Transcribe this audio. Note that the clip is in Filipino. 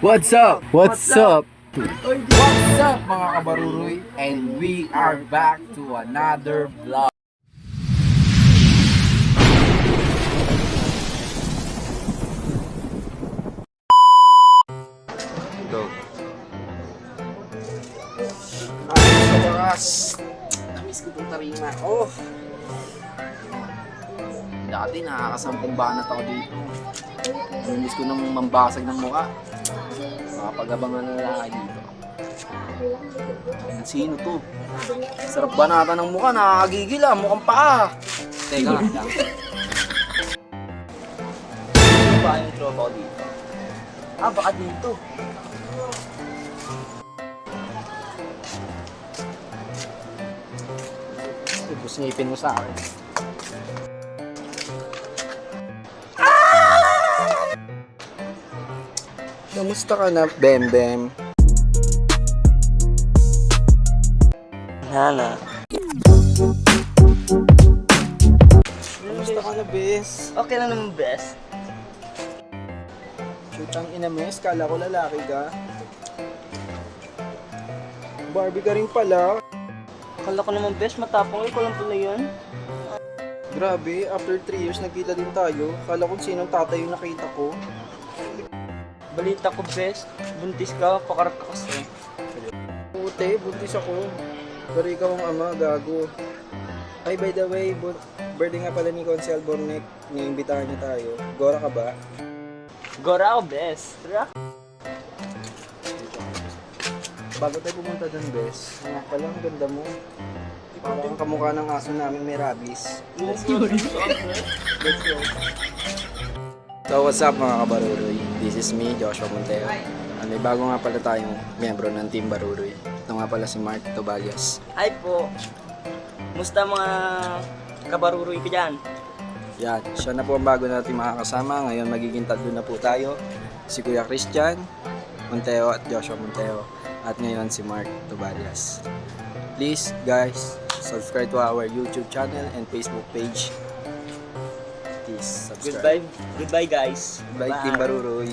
What's up? What's up? What's up mga kabaruroy? And we are back to another vlog. Go. Sa wakas, namiss ko itong tarima. Dati nakakasampung banat ako dito. Namiss ko nang mambasag ng mukha. Makapagabangan na lalaki dito. Sino to? Sarap banata ng mukha, nakakagigil ah, mukhang paa. Teka nga lang. Ano ba yung tropa ko dito? Baka dito. Pusingipin mo sa akin. Kamusta ka na, Bem? Nana. Kamusta ka na, Bes? Okay lang naman, best. Shootang ina, Mes. Kala ko lalaki ka. Barbie ka rin pala. Akala ko naman, best, matapang. Ikaw lang pala yun. Grabe, after 3 years nagkita din tayo. Kala ko sinong tatay yung nakita ko. Balita ko, best. Buntis ka, pakarat ka kasi. Puti, buntis ako. Pero ikaw ang ama, gago. Ay, by the way, birthday nga pala ni Consel Bornek. Niimbitahan niya tayo. Gora ka ba? Gora ako, best. Tara. Bago tayo pumunta dun, Bes. Nga pala, ang ganda mo. Parang kamukha ng aso namin may rabies. Let's go. So what's up mga kabaruroy? This is me, Joshua Montero. May bago nga pala tayong miyembro ng Team Baruroy. Ito nga pala si Mark Tobalias. Hi po. Musta mga kabaruroy ko dyan? Yan, siya na po ang bago natin makakasama. Ngayon magiging tatlo na po tayo. Si Kuya Christian Montero at Joshua Montero. At ngayon si Mark Tobalias. Please guys, subscribe to our YouTube channel and Facebook page. Please subscribe. Goodbye, guys. Bye, Team Baruroy.